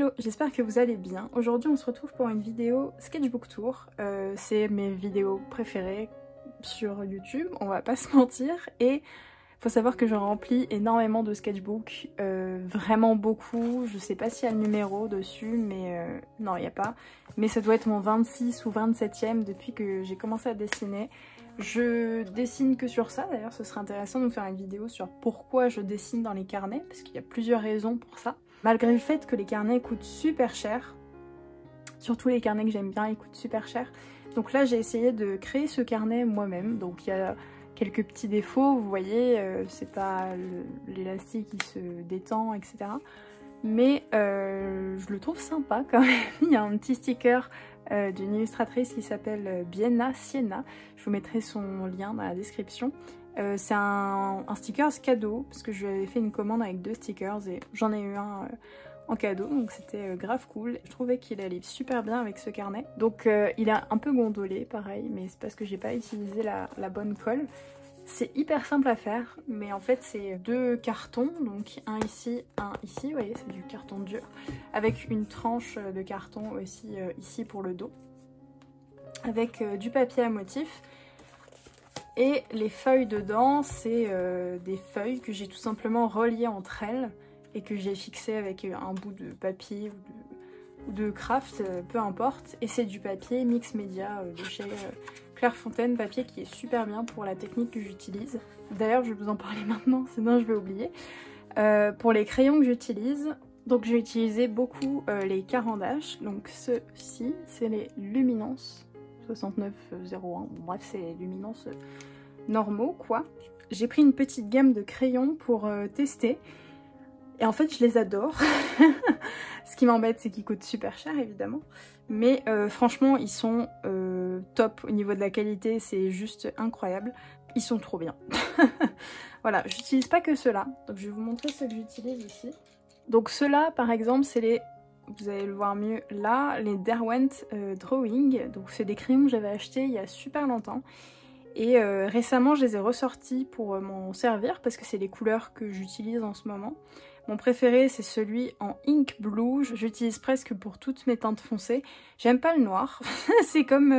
Hello, j'espère que vous allez bien. Aujourd'hui on se retrouve pour une vidéo sketchbook tour. C'est mes vidéos préférées sur YouTube, on va pas se mentir. Et faut savoir que je remplis énormément de sketchbooks, vraiment beaucoup. Je sais pas s'il y a le numéro dessus, mais non il n'y a pas. Mais ça doit être mon 26 ou 27e depuis que j'ai commencé à dessiner. Je dessine que sur ça, d'ailleurs ce serait intéressant de vous faire une vidéo sur pourquoi je dessine dans les carnets, parce qu'il y a plusieurs raisons pour ça. Malgré le fait que les carnets coûtent super cher, surtout les carnets que j'aime bien, ils coûtent super cher. Donc là j'ai essayé de créer ce carnet moi-même, donc il y a quelques petits défauts, vous voyez, c'est pas l'élastique qui se détend, etc. Mais je le trouve sympa quand même. Il y a un petit sticker d'une illustratrice qui s'appelle Bienna Sienna. Je vous mettrai son lien dans la description. C'est un sticker cadeau parce que je lui avais fait une commande avec 2 stickers et j'en ai eu un en cadeau, donc c'était grave cool. Je trouvais qu'il allait super bien avec ce carnet. Donc il est un peu gondolé pareil, mais c'est parce que j'ai pas utilisé la bonne colle. C'est hyper simple à faire, mais en fait c'est 2 cartons, donc un ici, vous voyez c'est du carton dur, avec une tranche de carton aussi ici pour le dos, avec du papier à motif. Et les feuilles dedans, c'est des feuilles que j'ai tout simplement reliées entre elles et que j'ai fixées avec un bout de papier ou de craft, peu importe. Et c'est du papier mix média de chez Clairefontaine, papier qui est super bien pour la technique que j'utilise. D'ailleurs, je vais vous en parler maintenant, sinon je vais oublier. Pour les crayons que j'utilise, donc j'ai utilisé beaucoup les Caran d'Ache. Donc ceux-ci, c'est les Luminance 6901, bref c'est les Luminance normaux quoi. J'ai pris une petite gamme de crayons pour tester et en fait je les adore. Ce qui m'embête c'est qu'ils coûtent super cher évidemment, mais franchement ils sont top au niveau de la qualité, c'est juste incroyable, ils sont trop bien. Voilà, j'utilise pas que ceux-là, donc je vais vous montrer ceux que j'utilise ici. Donc ceux-là par exemple c'est les, vous allez le voir mieux là, les Derwent Drawing. Donc c'est des crayons que j'avais achetés il y a super longtemps. Et récemment je les ai ressortis pour m'en servir parce que c'est les couleurs que j'utilise en ce moment. Mon préféré c'est celui en Ink Blue, j'utilise presque pour toutes mes teintes foncées. J'aime pas le noir, c'est comme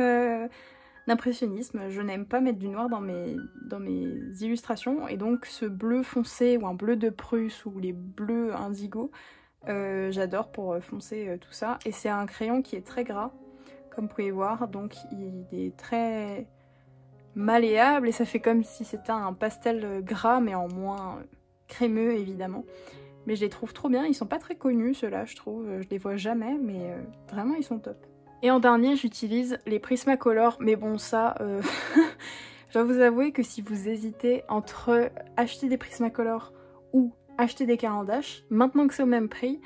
l'impressionnisme, je n'aime pas mettre du noir dans mes illustrations. Et donc ce bleu foncé ou un bleu de Prusse ou les bleus indigo, j'adore pour foncer tout ça. Et c'est un crayon qui est très gras, comme vous pouvez voir, donc il est très malléable et ça fait comme si c'était un pastel gras mais en moins crémeux évidemment. Mais je les trouve trop bien, ils sont pas très connus ceux-là je trouve, je les vois jamais mais vraiment ils sont top. Et en dernier j'utilise les Prismacolor, mais bon ça, je dois vous avouer que si vous hésitez entre acheter des Prismacolor ou acheter des Caran d'Ache, maintenant que c'est au même prix,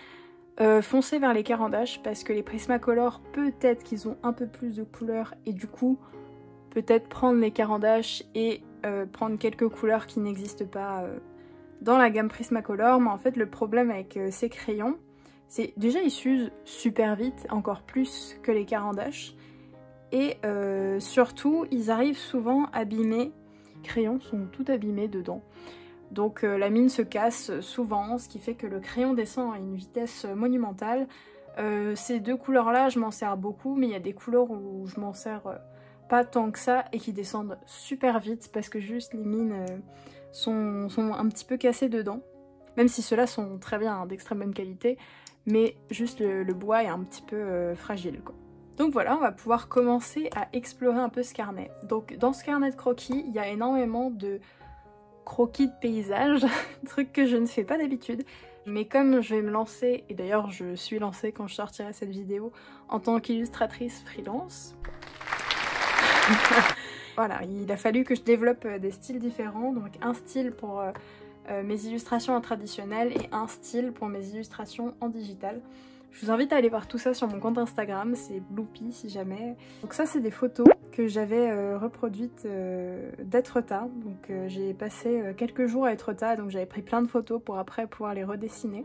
foncez vers les Caran d'Ache parce que les Prismacolor peut-être qu'ils ont un peu plus de couleurs et du coup peut-être prendre les Caran d'Ache et prendre quelques couleurs qui n'existent pas dans la gamme Prismacolor. Mais en fait le problème avec ces crayons, c'est déjà ils s'usent super vite, encore plus que les Caran d'Ache, et surtout ils arrivent souvent abîmés, les crayons sont tout abîmés dedans. Donc la mine se casse souvent, ce qui fait que le crayon descend à une vitesse monumentale. Ces 2 couleurs là je m'en sers beaucoup, mais il y a des couleurs où je m'en sers pas tant que ça et qui descendent super vite parce que juste les mines sont un petit peu cassées dedans. Même si ceux-là sont très bien, hein, d'extrême bonne qualité, mais juste le bois est un petit peu fragile quoi. Donc voilà, on va pouvoir commencer à explorer un peu ce carnet. Donc dans ce carnet de croquis, il y a énormément de croquis de paysages, truc que je ne fais pas d'habitude. Mais comme je vais me lancer, et d'ailleurs je suis lancée quand je sortirai cette vidéo, en tant qu'illustratrice freelance, voilà, il a fallu que je développe des styles différents, donc un style pour mes illustrations en traditionnel et un style pour mes illustrations en digital. Je vous invite à aller voir tout ça sur mon compte Instagram, c'est Bloopy si jamais. Donc ça c'est des photos que j'avais reproduites d'Etretat, donc j'ai passé quelques jours à Etretat, donc j'avais pris plein de photos pour après pouvoir les redessiner.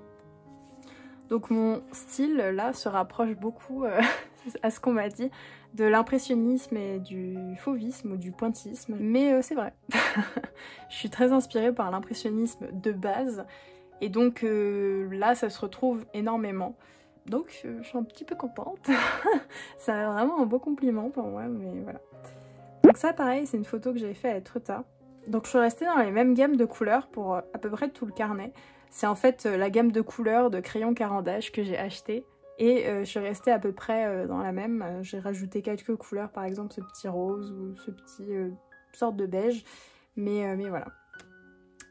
Donc mon style là se rapproche beaucoup à ce qu'on m'a dit de l'impressionnisme et du fauvisme ou du pointillisme, mais c'est vrai. Je suis très inspirée par l'impressionnisme de base et donc là ça se retrouve énormément. Donc je suis un petit peu contente. C'est vraiment un beau compliment pour moi, mais voilà. Donc ça pareil, c'est une photo que j'avais fait à Etretat. Donc je suis restée dans les mêmes gammes de couleurs pour à peu près tout le carnet. C'est en fait la gamme de couleurs de crayons Caran-d'Ache que j'ai acheté. Et je suis restée à peu près dans la même. J'ai rajouté quelques couleurs, par exemple ce petit rose ou ce petit sorte de beige. Mais voilà.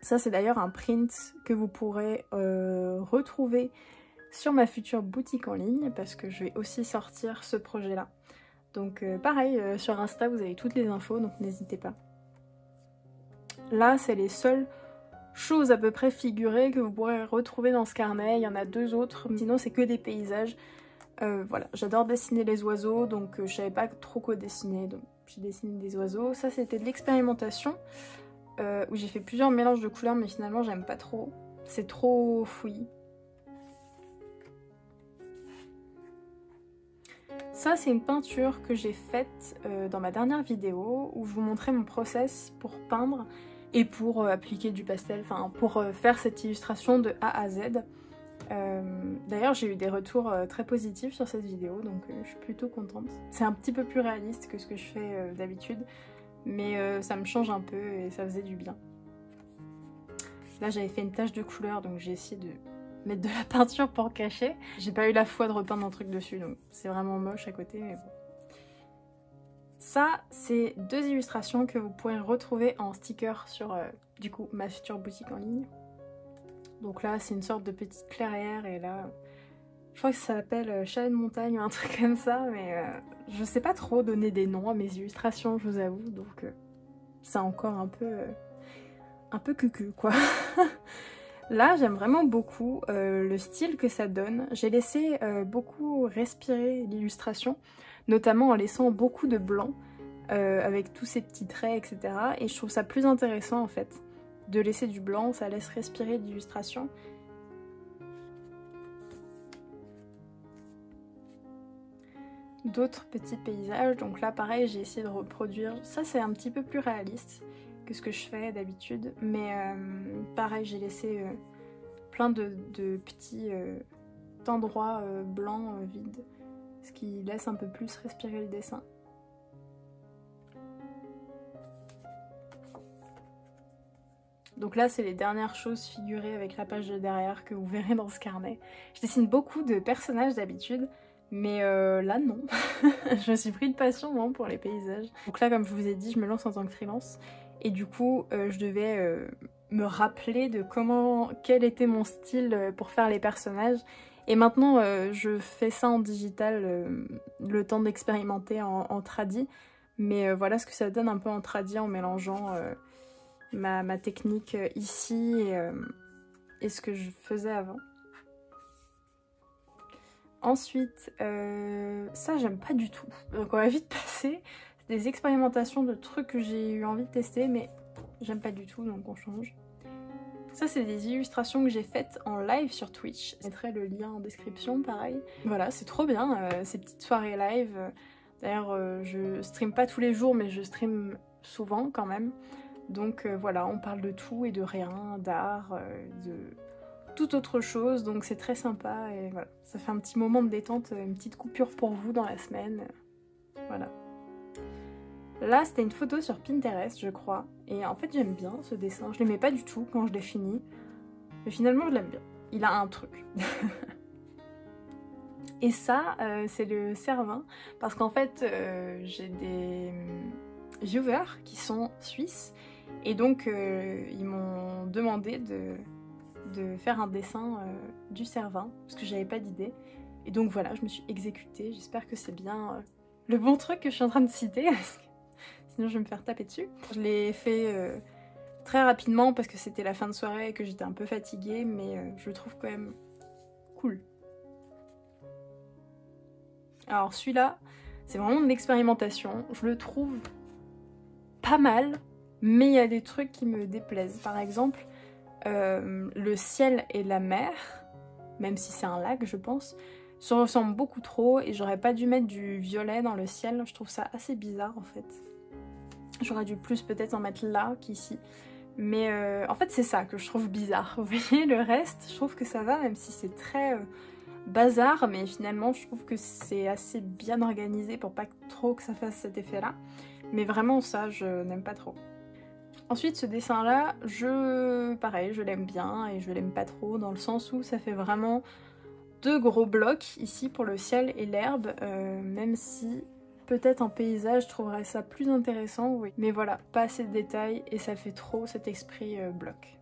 Ça c'est d'ailleurs un print que vous pourrez retrouver sur ma future boutique en ligne parce que je vais aussi sortir ce projet là. Donc pareil, sur Insta vous avez toutes les infos, donc n'hésitez pas. Là c'est les seules choses à peu près figurées que vous pourrez retrouver dans ce carnet. Il y en a 2 autres, sinon c'est que des paysages. Voilà, j'adore dessiner les oiseaux, donc je savais pas trop quoi dessiner, donc j'ai dessiné des oiseaux. Ça c'était de l'expérimentation, où j'ai fait plusieurs mélanges de couleurs, mais finalement j'aime pas trop. C'est trop fouillis. Ça c'est une peinture que j'ai faite dans ma dernière vidéo, où je vous montrais mon process pour peindre et pour appliquer du pastel, enfin pour faire cette illustration de A à Z. D'ailleurs j'ai eu des retours très positifs sur cette vidéo, donc je suis plutôt contente. C'est un petit peu plus réaliste que ce que je fais d'habitude, mais ça me change un peu et ça faisait du bien. Là j'avais fait une tache de couleur, donc j'ai essayé de mettre de la peinture pour cacher. J'ai pas eu la foi de repeindre un truc dessus, donc c'est vraiment moche à côté, mais bon. Ça, c'est 2 illustrations que vous pourrez retrouver en sticker sur, du coup, ma future boutique en ligne. Donc là, c'est une sorte de petite clairière, et là, je crois que ça s'appelle Chalet de montagne ou un truc comme ça, mais je sais pas trop donner des noms à mes illustrations, je vous avoue, donc c'est encore un peu cucu, quoi. Là, j'aime vraiment beaucoup le style que ça donne. J'ai laissé beaucoup respirer l'illustration, notamment en laissant beaucoup de blanc, avec tous ces petits traits, etc. Et je trouve ça plus intéressant, en fait, de laisser du blanc, ça laisse respirer l'illustration. D'autres petits paysages, donc là, pareil, j'ai essayé de reproduire. Ça, c'est un petit peu plus réaliste que ce que je fais d'habitude, mais pareil, j'ai laissé plein de petits endroits blancs vides, ce qui laisse un peu plus respirer le dessin. Donc là c'est les dernières choses figurées avec la page de derrière que vous verrez dans ce carnet. Je dessine beaucoup de personnages d'habitude, mais là non. Je me suis pris de passion moi, pour les paysages. Donc là comme je vous ai dit, je me lance en tant que freelance. Et du coup je devais me rappeler de quel était mon style pour faire les personnages. Et maintenant je fais ça en digital, le temps d'expérimenter en tradi. Mais voilà ce que ça donne un peu en tradi en mélangeant ma technique ici et ce que je faisais avant. Ensuite, ça j'aime pas du tout. Donc on va vite passer. C'est des expérimentations de trucs que j'ai eu envie de tester, mais j'aime pas du tout, donc on change. Ça c'est des illustrations que j'ai faites en live sur Twitch. Je mettrai le lien en description, pareil. Voilà, c'est trop bien, ces petites soirées live. D'ailleurs, je stream pas tous les jours, mais je stream souvent quand même. Donc voilà, on parle de tout et de rien, d'art, de toute autre chose, donc c'est très sympa et voilà. Ça fait un petit moment de détente, une petite coupure pour vous dans la semaine, voilà. Là, c'était une photo sur Pinterest, je crois, et en fait j'aime bien ce dessin. Je l'aimais pas du tout quand je l'ai fini, mais finalement je l'aime bien. Il a un truc. Et ça, c'est le Cervin, parce qu'en fait j'ai des viewers qui sont suisses, et donc ils m'ont demandé de faire un dessin du Cervin, parce que j'avais pas d'idée. Et donc voilà, je me suis exécutée. J'espère que c'est bien le bon truc que je suis en train de citer, parce que sinon je vais me faire taper dessus. Je l'ai fait très rapidement parce que c'était la fin de soirée et que j'étais un peu fatiguée, mais je le trouve quand même cool. Alors celui-là, c'est vraiment de l'expérimentation. Je le trouve pas mal, mais il y a des trucs qui me déplaisent. Par exemple, le ciel et la mer, même si c'est un lac je pense, se ressemblent beaucoup trop et j'aurais pas dû mettre du violet dans le ciel. Je trouve ça assez bizarre en fait. J'aurais dû plus peut-être en mettre là qu'ici. Mais en fait c'est ça que je trouve bizarre. Vous voyez, le reste, je trouve que ça va, même si c'est très bazar, mais finalement je trouve que c'est assez bien organisé pour pas trop que ça fasse cet effet là. Mais vraiment ça je n'aime pas trop. Ensuite ce dessin là, pareil, je l'aime bien et je l'aime pas trop dans le sens où ça fait vraiment deux gros blocs ici pour le ciel et l'herbe, même si peut-être en paysage je trouverais ça plus intéressant, oui. Mais voilà, pas assez de détails et ça fait trop cet esprit bloc.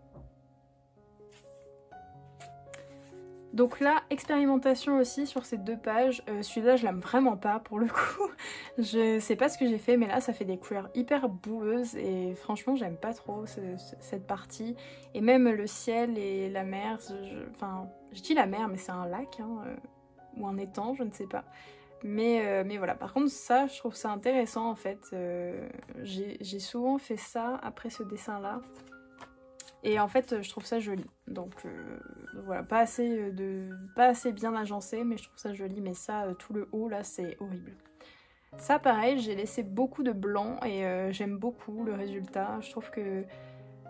Donc là, expérimentation aussi sur ces deux pages. Celui-là, je l'aime vraiment pas pour le coup. Je sais pas ce que j'ai fait, mais là, ça fait des couleurs hyper boueuses et franchement, j'aime pas trop cette partie. Et même le ciel et la mer, enfin, je dis la mer, mais c'est un lac, hein, ou un étang, je ne sais pas. Mais voilà, par contre, ça, je trouve ça intéressant en fait. J'ai souvent fait ça après ce dessin-là. Et en fait, je trouve ça joli. Donc voilà, pas assez bien agencé, mais je trouve ça joli. Mais ça, tout le haut, là, c'est horrible. Ça, pareil, j'ai laissé beaucoup de blanc et j'aime beaucoup le résultat. Je trouve que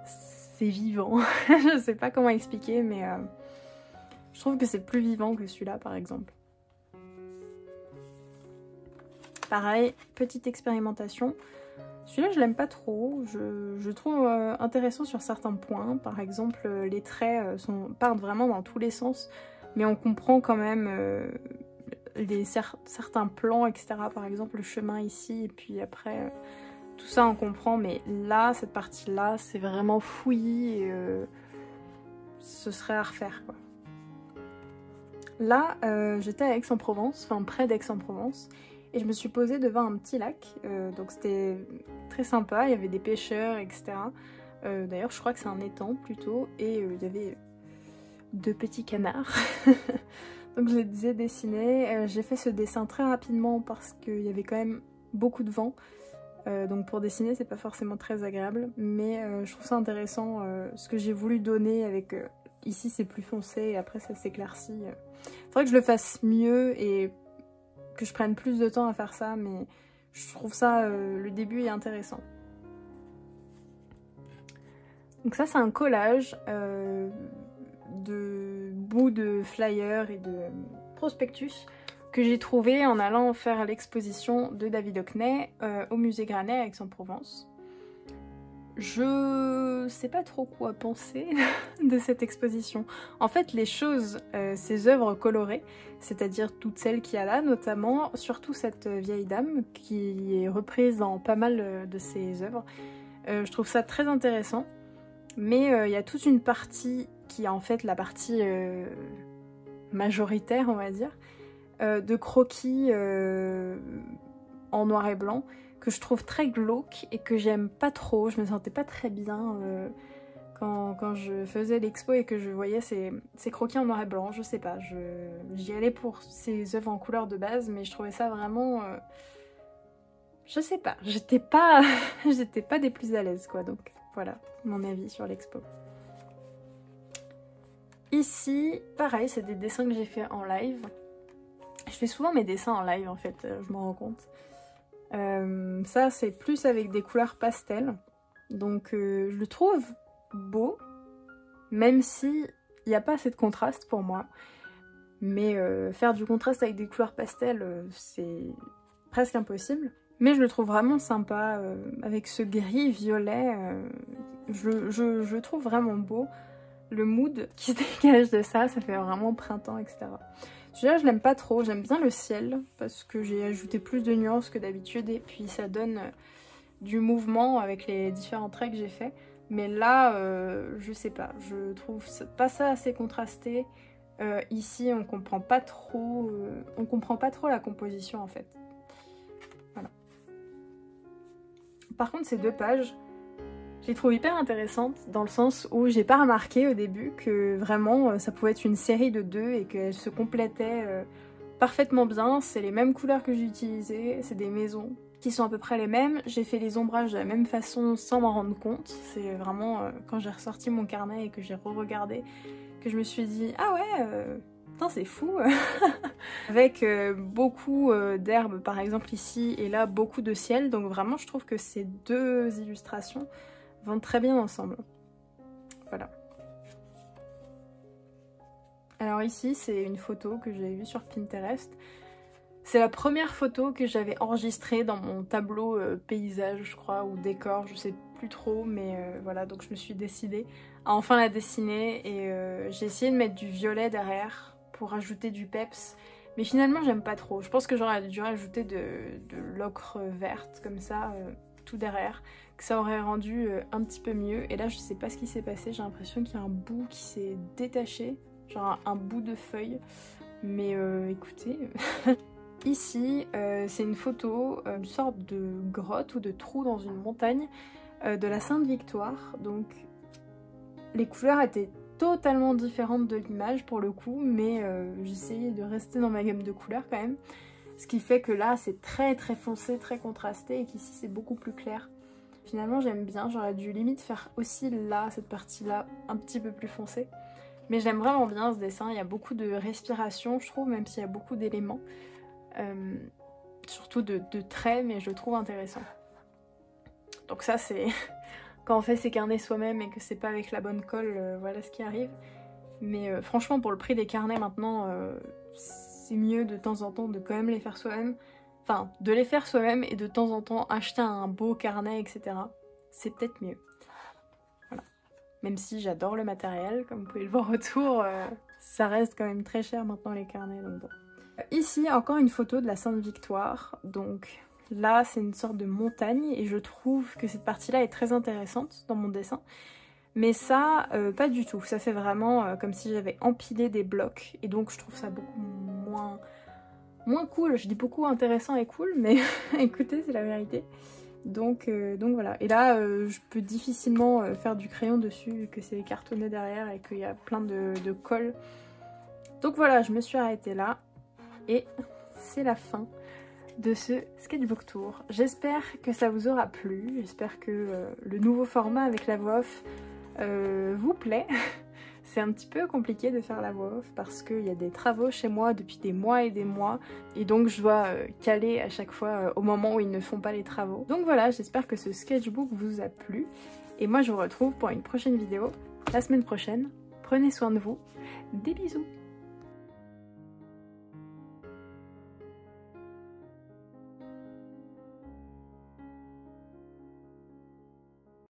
c'est vivant. Je sais pas comment expliquer, mais je trouve que c'est plus vivant que celui-là, par exemple. Pareil, petite expérimentation. Celui-là, je l'aime pas trop. Je trouve intéressant sur certains points. Par exemple, les traits partent vraiment dans tous les sens, mais on comprend quand même certains plans, etc. Par exemple, le chemin ici, et puis après, tout ça on comprend. Mais là, cette partie-là, c'est vraiment fouillis et ce serait à refaire, quoi. Là, j'étais à Aix-en-Provence, enfin près d'Aix-en-Provence. Et je me suis posée devant un petit lac, donc c'était très sympa, il y avait des pêcheurs, etc. D'ailleurs, je crois que c'est un étang plutôt, et il y avait deux petits canards. Donc je les ai dessinés. J'ai fait ce dessin très rapidement parce qu'il y avait quand même beaucoup de vent. Donc pour dessiner, c'est pas forcément très agréable, mais je trouve ça intéressant ce que j'ai voulu donner avec... ici, c'est plus foncé et après, ça s'éclaircit. Faudrait que je le fasse mieux et que je prenne plus de temps à faire ça, mais je trouve ça, le début est intéressant. Donc ça, c'est un collage de bouts de flyers et de prospectus que j'ai trouvé en allant faire l'exposition de David Hockney au musée Granet à Aix-en-Provence. Je sais pas trop quoi penser de cette exposition. En fait, les choses, ces œuvres colorées, c'est-à-dire toutes celles qu'il y a là, notamment, surtout cette vieille dame qui est reprise dans pas mal de ses œuvres, je trouve ça très intéressant. Mais il y a toute une partie qui est en fait la partie majoritaire, on va dire, de croquis en noir et blanc, que je trouve très glauque et que j'aime pas trop. Je me sentais pas très bien quand je faisais l'expo et que je voyais ces croquis en noir et blanc. Je sais pas, j'y allais pour ces œuvres en couleur de base, mais je trouvais ça vraiment... je sais pas, j'étais pas des plus à l'aise, quoi. Donc voilà mon avis sur l'expo. Ici, pareil, c'est des dessins que j'ai fait en live. Je fais souvent mes dessins en live en fait, je m'en rends compte. Ça c'est plus avec des couleurs pastel, donc je le trouve beau, même si il n'y a pas assez de contraste pour moi. Mais faire du contraste avec des couleurs pastel, c'est presque impossible. Mais je le trouve vraiment sympa, avec ce gris violet, je le trouve vraiment beau. Le mood qui se dégage de ça, ça fait vraiment printemps, etc. Celui-là, je l'aime pas trop. J'aime bien le ciel parce que j'ai ajouté plus de nuances que d'habitude et puis ça donne du mouvement avec les différents traits que j'ai fait. Mais là, je sais pas. Je trouve pas ça assez contrasté. Ici, on comprend pas trop la composition en fait. Voilà. Par contre, ces deux pages, je les trouve hyper intéressantes dans le sens où j'ai pas remarqué au début que vraiment ça pouvait être une série de deux et qu'elles se complétaient parfaitement bien. C'est les mêmes couleurs que j'ai utilisées, c'est des maisons qui sont à peu près les mêmes. J'ai fait les ombrages de la même façon sans m'en rendre compte. C'est vraiment quand j'ai ressorti mon carnet et que j'ai re-regardé que je me suis dit ah ouais, putain c'est fou. Avec beaucoup d'herbes par exemple ici et là beaucoup de ciel. Donc vraiment je trouve que ces deux illustrations vont très bien ensemble. Voilà. Alors Alors ici c'est une photo que j'ai vue sur Pinterest. C'est la première photo que j'avais enregistrée dans mon tableau paysage je crois, ou décor, je sais plus trop, mais voilà, donc je me suis décidée à enfin la dessiner et j'ai essayé de mettre du violet derrière pour ajouter du peps. Mais finalement j'aime pas trop, je pense que j'aurais dû rajouter de l'ocre verte comme ça tout derrière, que ça aurait rendu un petit peu mieux. Et là je sais pas ce qui s'est passé, j'ai l'impression qu'il y a un bout qui s'est détaché, genre un bout de feuille, mais écoutez... Ici c'est une photo, une sorte de grotte ou de trou dans une montagne de la Sainte-Victoire, donc les couleurs étaient totalement différente de l'image pour le coup, mais j'essayais de rester dans ma gamme de couleurs quand même, ce qui fait que là c'est très foncé, très contrasté, et qu'ici c'est beaucoup plus clair. Finalement j'aime bien, j'aurais dû limite faire aussi là, cette partie là, un petit peu plus foncée, mais j'aime vraiment bien ce dessin. Il y a beaucoup de respiration je trouve, même s'il y a beaucoup d'éléments, surtout de traits, mais je le trouve intéressant. Donc ça c'est... Quand on fait ses carnets soi-même et que c'est pas avec la bonne colle, voilà ce qui arrive. Mais franchement pour le prix des carnets maintenant, c'est mieux de temps en temps de quand même les faire soi-même. Enfin, de les faire soi-même et de temps en temps acheter un beau carnet, etc. C'est peut-être mieux. Voilà. Même si j'adore le matériel, comme vous pouvez le voir autour, ça reste quand même très cher maintenant les carnets, donc bon. Ici encore une photo de la Sainte-Victoire, donc... Là c'est une sorte de montagne et je trouve que cette partie-là est très intéressante dans mon dessin. Mais ça, pas du tout. Ça fait vraiment comme si j'avais empilé des blocs. Et donc je trouve ça beaucoup moins cool. Je dis beaucoup intéressant et cool, mais écoutez, c'est la vérité. Donc voilà. Et là, je peux difficilement faire du crayon dessus, vu que c'est cartonné derrière et qu'il y a plein de colle. Donc voilà, je me suis arrêtée là. Et c'est la fin de ce sketchbook tour. J'espère que ça vous aura plu, j'espère que le nouveau format avec la voix off vous plaît. C'est un petit peu compliqué de faire la voix off parce qu'il y a des travaux chez moi depuis des mois et des mois, et donc je dois caler à chaque fois au moment où ils ne font pas les travaux. Donc voilà, j'espère que ce sketchbook vous a plu, et moi je vous retrouve pour une prochaine vidéo la semaine prochaine. Prenez soin de vous, des bisous.